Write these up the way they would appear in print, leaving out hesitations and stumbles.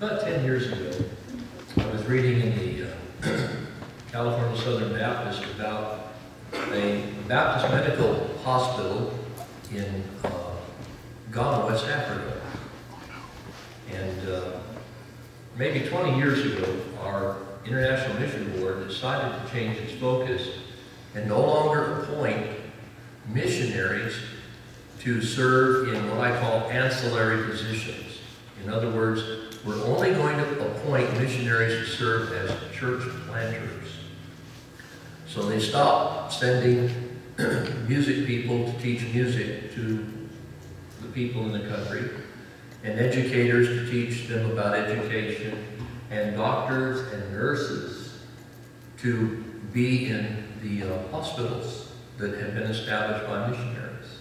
About 10 years ago, I was reading in the California Southern Baptist about a Baptist medical hospital in Ghana, West Africa. And maybe 20 years ago, our International Mission Board decided to change its focus and no longer appoint missionaries to serve in what I call ancillary positions. In other words, we're only going to appoint missionaries to serve as church planters. So they stopped sending music people to teach music to the people in the country, and educators to teach them about education, and doctors and nurses to be in the hospitals that had been established by missionaries.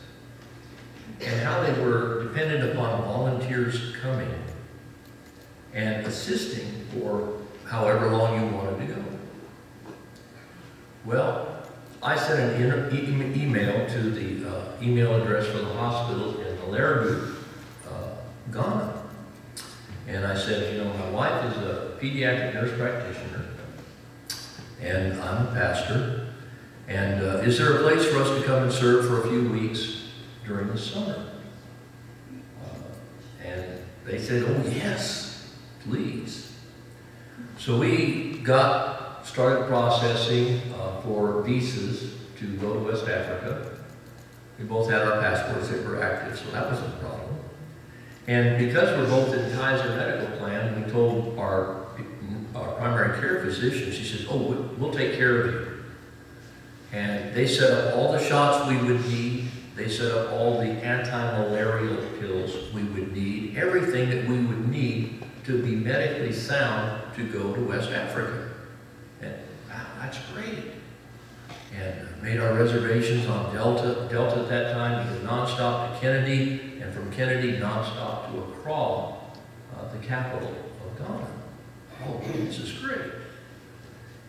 And how they were dependent upon volunteers coming and assisting for however long you wanted to go. Well, I sent an email to the email address for the hospital in Malaribu, Ghana. And I said, you know, my wife is a pediatric nurse practitioner, and I'm a pastor, and is there a place for us to come and serve for a few weeks during the summer? And they said, oh yes, please. So we started processing for visas to go to West Africa. We both had our passports that were active, so that wasn't a problem. And because we're both in Kaiser Medical Plan, we told our primary care physician, she says, oh, we'll take care of you. And they set up all the shots we would need. They set up all the anti-malarial pills we would need, everything that we would need to be medically sound to go to West Africa. And wow, that's great. And made our reservations on Delta at that time, because nonstop to Kennedy, and from Kennedy nonstop to Accra, the capital of Ghana. Oh, this is great.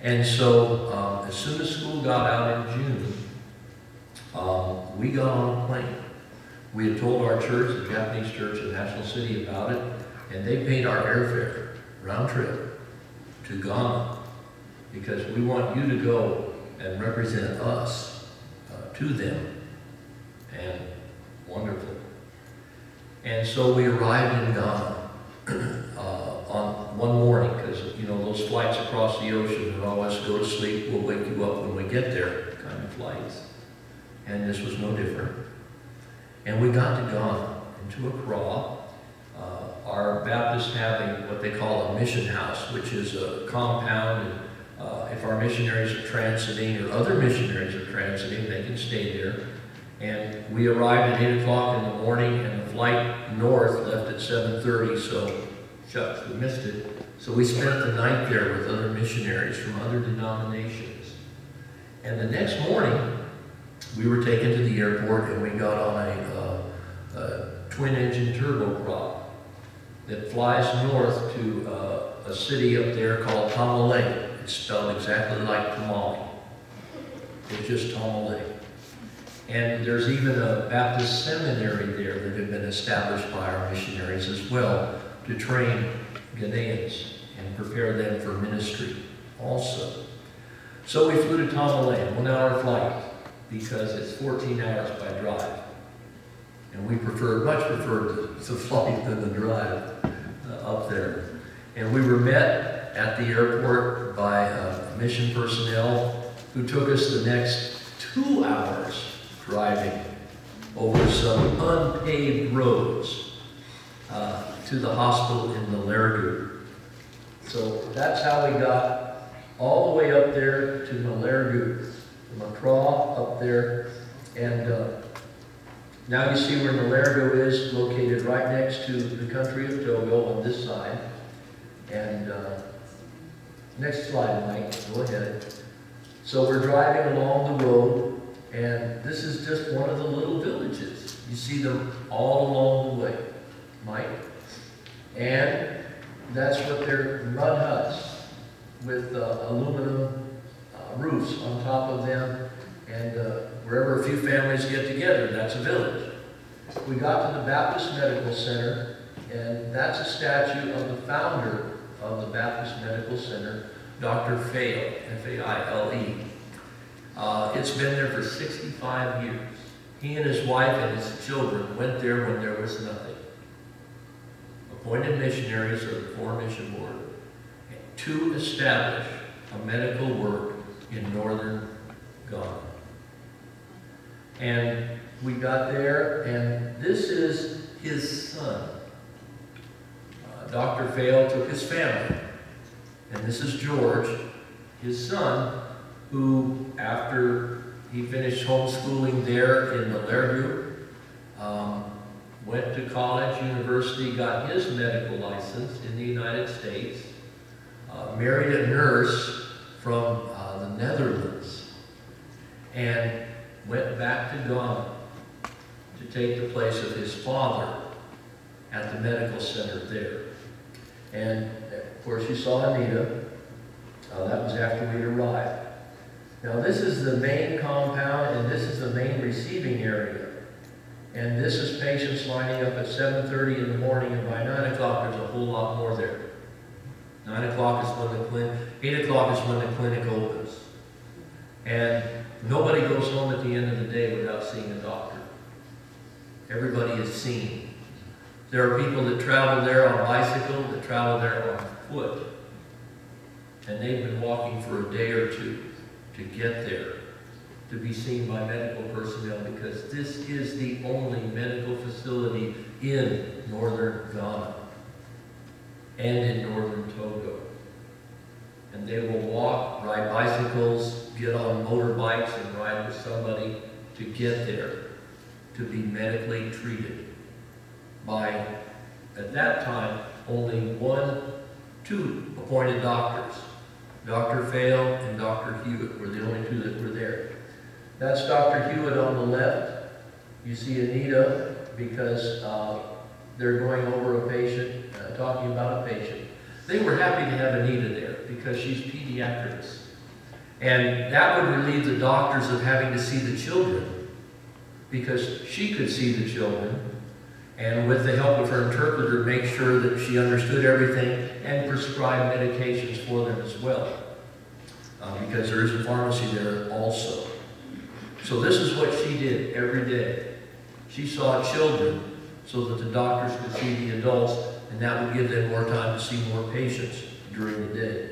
And so as soon as school got out in June, we got on a plane. We had told our church, the Japanese church in National City, about it, and they paid our airfare, round trip, to Ghana, because we want you to go and represent us to them. And wonderful. And so we arrived in Ghana on one morning, because you know those flights across the ocean are always go to sleep, we'll wake you up when we get there kind of flights. And this was no different. And we got to Ghana, into Accra. Our Baptists have what they call a mission house, which is a compound, and if our missionaries are transiting or other missionaries are transiting, they can stay there. And we arrived at 8 o'clock in the morning, and the flight north left at 7:30, so shucks, we missed it. So we spent the night there with other missionaries from other denominations. And the next morning, we were taken to the airport, and we got on a twin-engine turboprop that flies north to a city up there called Tamale. It's spelled exactly like tamale. It's just Tamale. And there's even a Baptist seminary there that had been established by our missionaries as well to train Ghanaians and prepare them for ministry also. So we flew to Tamale, a 1-hour flight, because it's 14 hours by drive. And we much preferred the flight than the drive up there. And we were met at the airport by mission personnel who took us the next 2 hours driving over some unpaved roads to the hospital in Malaribu. So that's how we got all the way up there to Malaribu, from Accra up there. And now you see where Malaribu is, located right next to the country of Togo on this side. And next slide, Mike, go ahead. So we're driving along the road, and this is just one of the little villages. You see them all along the way, Mike. And that's what they're mud huts with aluminum roofs on top of them. And wherever a few families get together, that's a village. We got to the Baptist Medical Center, And that's a statue of the founder of the Baptist Medical Center, Dr. Faile, F-A-I-L-E. It's been there for 65 years. He and his wife and his children went there when there was nothing. Appointed missionaries of the Foreign Mission Board to establish a medical work in northern Ghana. And we got there, and this is his son. Dr. Faile took his family, and this is George, his son, who, after he finished homeschooling there in the Lerdu, went to college, university, got his medical license in the United States, married a nurse from the Netherlands, and went back to Ghana to take the place of his father at the medical center there. And of course you saw Anita. That was after we arrived. Now this is the main compound, and this is the main receiving area. And this is patients lining up at 7:30 in the morning, and by 9 o'clock there's a whole lot more there. 9 o'clock is when the clinic, 8 o'clock is when the clinic opens. And nobody goes home at the end of the day without seeing a doctor. Everybody is seen. There are people that travel there on bicycle, that travel there on foot. And they've been walking for a day or two to get there, to be seen by medical personnel, because this is the only medical facility in northern Ghana and in northern Togo. And they will walk, ride bicycles, get on motorbikes and ride with somebody to get there, to be medically treated by, at that time, only two appointed doctors. Dr. Faile and Dr. Hewitt were the only two that were there. That's Dr. Hewitt on the left. You see Anita, because they're going over a patient, talking about a patient. They were happy to have Anita there because she's pediatrics. And that would relieve the doctors of having to see the children, because she could see the children, and with the help of her interpreter, make sure that she understood everything and prescribe medications for them as well. Because there is a pharmacy there also. So this is what she did every day. She saw children so that the doctors could see the adults, and that would give them more time to see more patients during the day.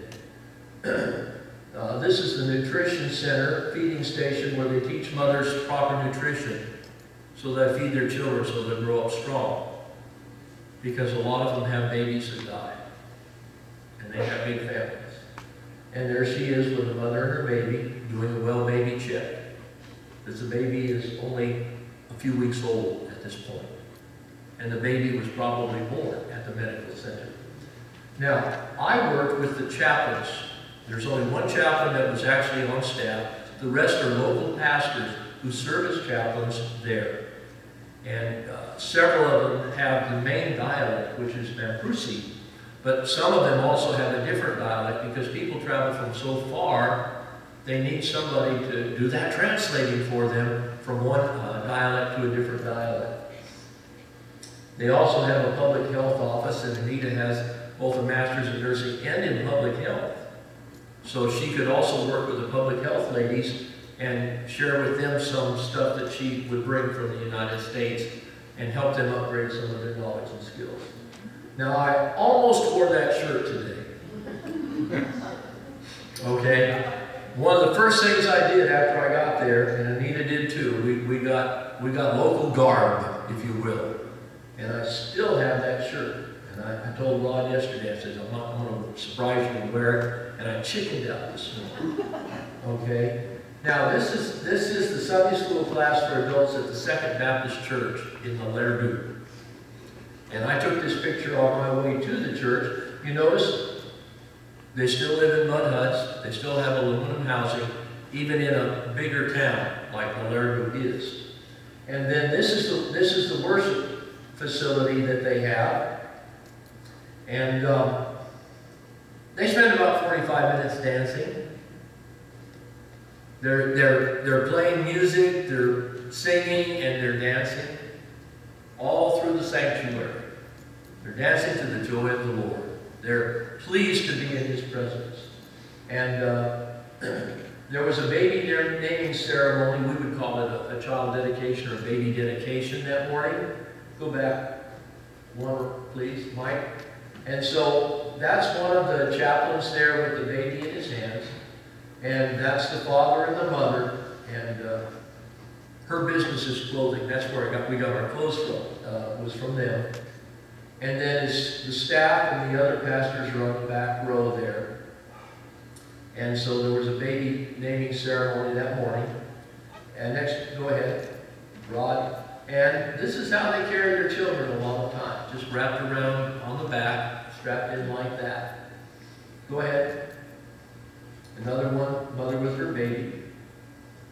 This is the nutrition center, feeding station, where they teach mothers proper nutrition so they feed their children so they grow up strong. Because a lot of them have babies that die, and they have big families. And there she is with the mother and her baby doing a well baby check, because the baby is only a few weeks old at this point. And the baby was probably born at the medical center. Now, I worked with the chaplains. There's only one chaplain that was actually on staff. The rest are local pastors who serve as chaplains there. And several of them have the main dialect, which is Mamprusi. But some of them also have a different dialect, because people travel from so far, they need somebody to do that translating for them from one dialect to a different dialect. They also have a public health office, and Anita has both a master's in nursing and in public health. So she could also work with the public health ladies and share with them some stuff that she would bring from the United States and help them upgrade some of their knowledge and skills. Now, I almost wore that shirt today. Okay? One of the first things I did after I got there, and Anita did too, we got local garb, if you will. And I still have that shirt. And I told Rod yesterday, I said, I'm going to surprise you and wear it. And I chickened out this morning. Okay? Now, this is the Sunday school class for adults at the Second Baptist Church in the Lerdu. And I took this picture on my way to the church. You notice they still live in mud huts. They still have aluminum housing, even in a bigger town like the Lerdu is. And then this is the worship facility that they have. And they spend about 45 minutes dancing. They're playing music, they're singing, and they're dancing all through the sanctuary. They're dancing to the joy of the Lord. They're pleased to be in His presence. And there was a baby naming ceremony. We would call it a child dedication or a baby dedication that morning. Go back one, please, Mike. And so that's one of the chaplains there with the baby in his hands. And that's the father and the mother. And her business is clothing. That's where we got our clothes from, was from them. And then the staff and the other pastors are on the back row there. And so there was a baby naming ceremony that morning. And next, go ahead, Rod. And this is how they carry their children a lot of times. Just wrapped around on the back, strapped in like that. Go ahead. Another one, mother with her baby.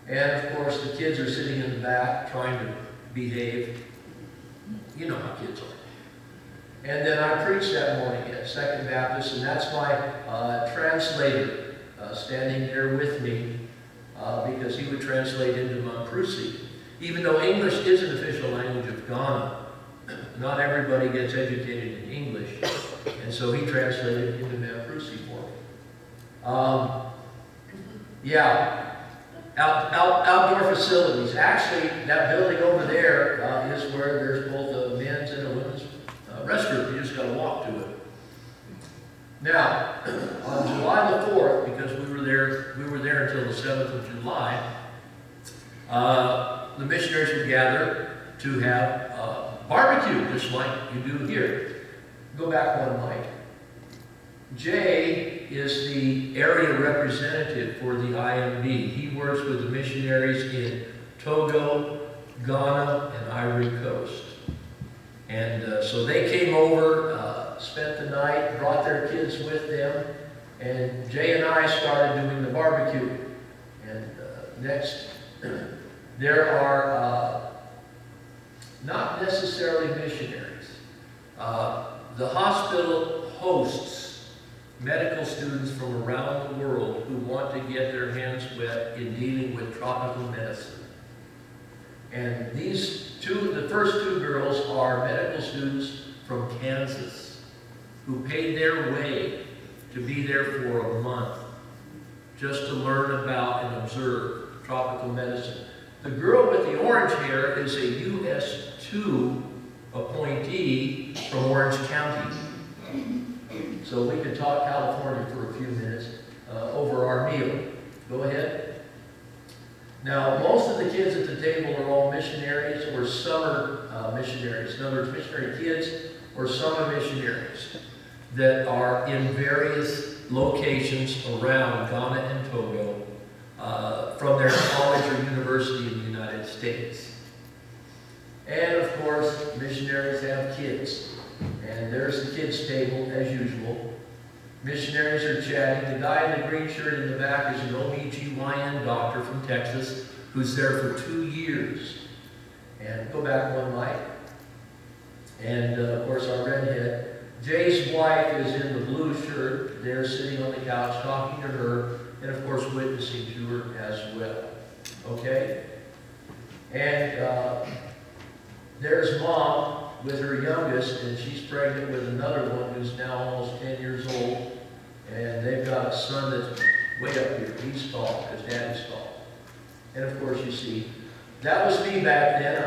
And of course, the kids are sitting in the back trying to behave. You know how kids are. And then I preached that morning at Second Baptist, and that's my translator standing there with me because he would translate into Mamprusi. Even though English is an official language of Ghana, not everybody gets educated in English, and so he translated into Mamprusi for me. Yeah, outdoor facilities. Actually, that building over there is where there's both a men's and a women's restroom. You just got to walk to it. Now, on July the 4th, because we were there until the 7th of July, the missionaries would gather to have barbecue, just like you do here. Go back one, Mike. Jay is the area representative for the IMB. He works with the missionaries in Togo, Ghana, and Ivory Coast. And so they came over, spent the night, brought their kids with them, and Jay and I started doing the barbecue. And next, there are not necessarily missionaries. The hospital hosts medical students from around the world who want to get their hands wet in dealing with tropical medicine. And the first two girls are medical students from Kansas who paid their way to be there for a month just to learn about and observe tropical medicine. The girl with the orange hair is a US2 appointee from Orange County. So we could talk California for a few minutes over our meal. Go ahead. Now, most of the kids at the table are all missionaries or summer missionaries. In other words, missionary kids or summer missionaries that are in various locations around Ghana and Togo from their college or university in the United States. And of course, missionaries have kids. And there's the kids' table as usual. Missionaries are chatting. The guy in the green shirt in the back is an OB/GYN doctor from Texas who's there for 2 years. And go back one, Mike. And of course, our redhead. Jay's wife is in the blue shirt. They're sitting on the couch talking to her and, of course, witnessing to her as well. Okay? And there's Mom with her youngest, and she's pregnant with another one who's now almost 10 years old. And they've got a son that's way up here. He's tall, because Daddy's tall. And of course, you see, that was me back then.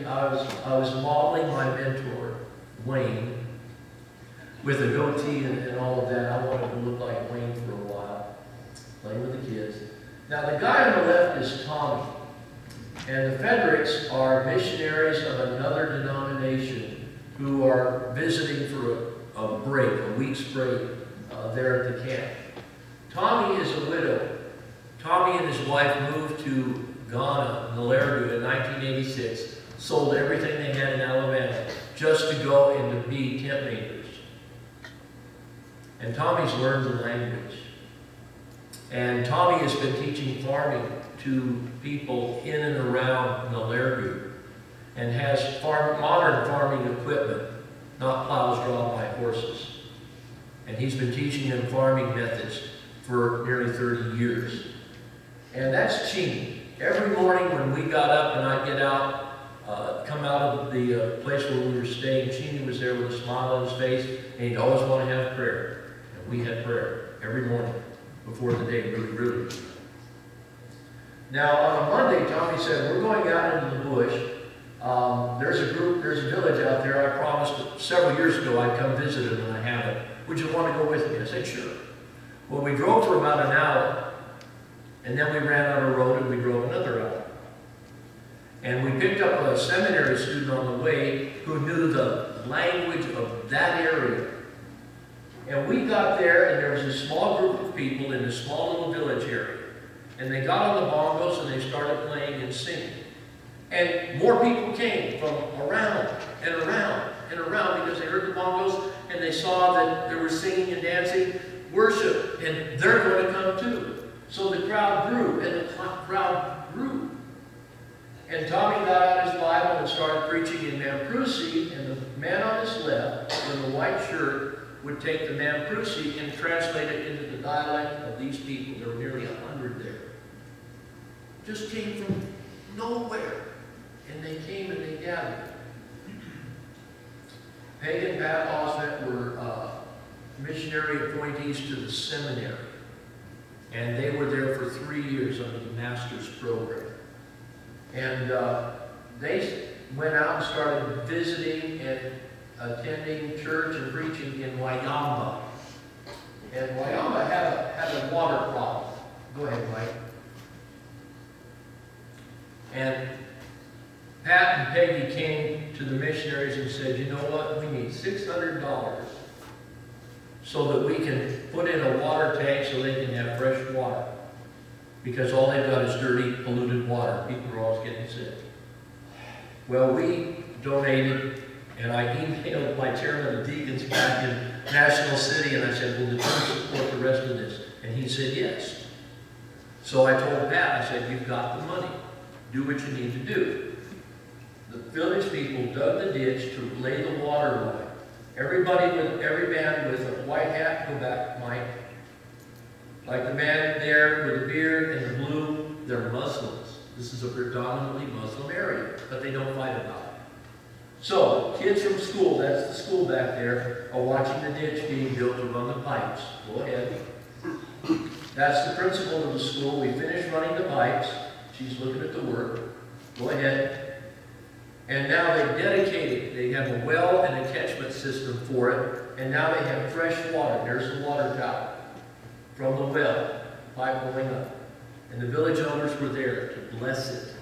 I was modeling my mentor, Wayne, with a goatee and all of that. I wanted to look like Wayne for a while, playing with the kids. Now, the guy on the left is Tommy. And the Fredericks are missionaries of another denomination who are visiting for a break, a week's break there at the camp. Tommy is a widow. Tommy and his wife moved to Ghana, Naleru, in 1986, sold everything they had in Alabama just to go and to be tent makers. And Tommy's learned the language. And Tommy has been teaching farming to people in and around Naleru and has modern farming equipment, not plows drawn by horses. And he's been teaching them farming methods for nearly 30 years. And that's Chini. Every morning when we got up and I'd get out come out of the place where we were staying. Cheney was there with a smile on his face, and he'd always want to have prayer. And we had prayer every morning before the day really began. Now, on a Monday, Tommy said, we're going out into the bush. There's a village out there. I promised several years ago I'd come visit it, and I haven't. Would you want to go with me? I said, sure. Well, we drove for about an hour, and then we ran out of road, and we drove another hour. And we picked up a seminary student on the way who knew the language of that area. And we got there, and there was a small group of people in a small little village area. And they got on the bongos, and they started playing and singing. And more people came from around and around and around because they heard the bongos, and they saw that there was singing and dancing, worship, and they're going to come too. So the crowd grew, and the crowd grew. And Tommy got out his Bible and started preaching in Mamprusi, and the man on his left, in the white shirt, would take the Mamprusi and translate it into the dialect of these people. There were nearly 100 there. Just came from nowhere. And they came and they gathered. Peg and Pat Osment were missionary appointees to the seminary. And they were there for 3 years under the master's program. And they went out and started visiting and attending church and preaching in Wayamba. And Wayamba had a water problem. Go ahead, Mike. And Pat and Peggy came to the missionaries and said, you know what, we need $600 so that we can put in a water tank so they can have fresh water. Because all they've got is dirty, polluted water. People are always getting sick. Well, we donated, and I emailed my chairman of the deacons back in National City, and I said, will the church support the rest of this? And he said, yes. So I told Pat, I said, you've got the money. Do what you need to do. The village people dug the ditch to lay the water line. Every man with a white hat, go back, Mike. Like the man there with the beard and the blue, they're Muslims. This is a predominantly Muslim area, but they don't fight about it. So, kids from school, that's the school back there, are watching the ditch being built to run the pipes. Go ahead. That's the principal of the school. We finished running the pipes. She's looking at the work. Go ahead. And now they've dedicated, they have a well and a catchment system for it, and now they have fresh water. There's the water tower from the well, pipe going up. And the village owners were there to bless it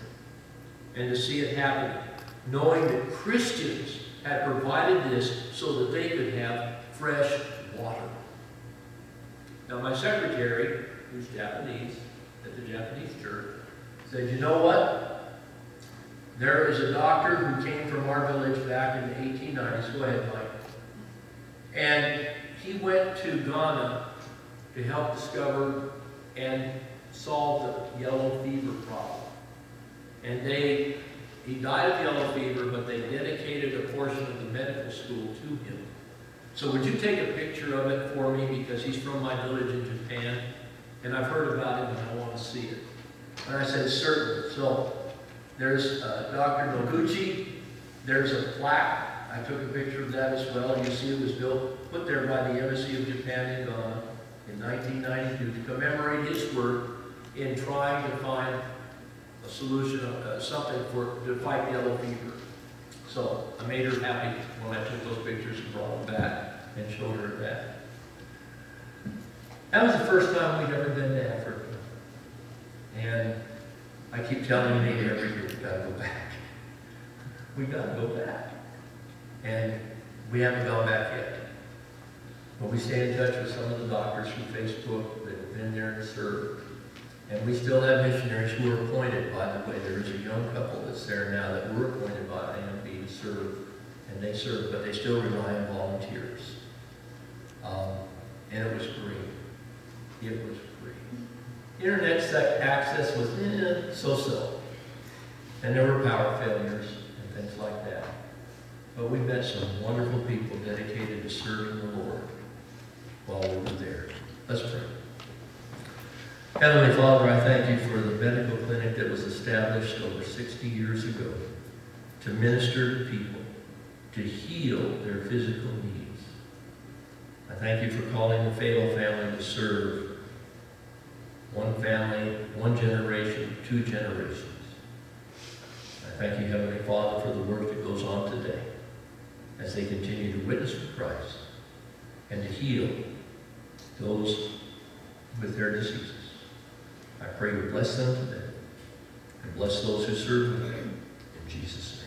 and to see it happening, knowing that Christians had provided this so that they could have fresh water. Now my secretary, who's Japanese, at the Japanese church, said, you know what? There is a doctor who came from our village back in the 1890s. Go ahead, Mike. And he went to Ghana to help discover and solve the yellow fever problem. And he died of yellow fever, but they dedicated a portion of the medical school to him. So would you take a picture of it for me, because he's from my village in Japan, and I've heard about him and I want to see it. And I said, certainly. So there's Dr. Noguchi. There's a plaque. I took a picture of that as well. You see it was put there by the Embassy of Japan in Ghana in 1992 to commemorate his work in trying to find a solution, something to fight yellow fever. So I made her happy when I took those pictures and brought them back and showed her that. That was the first time we'd ever been to Africa. And I keep telling Nate every year, we've got to go back. We've got to go back. And we haven't gone back yet. But we stay in touch with some of the doctors from Facebook that have been there and served. And we still have missionaries who are appointed, by the way. There is a young couple that's there now that were appointed by IMB to serve. And they serve, but they still rely on volunteers. And it was free. It was free. Internet access was so-so. And there were power failures and things like that. But we met some wonderful people dedicated to serving the Lord while we were there. Let's pray. Heavenly Father, I thank you for the medical clinic that was established over 60 years ago to minister to people, to heal their physical needs. I thank you for calling the Falo family to serve one family, one generation, 2 generations. I thank you, Heavenly Father, for the work that goes on today as they continue to witness for Christ and to heal those with their diseases. I pray you bless them today and bless those who serve with them. In Jesus' name.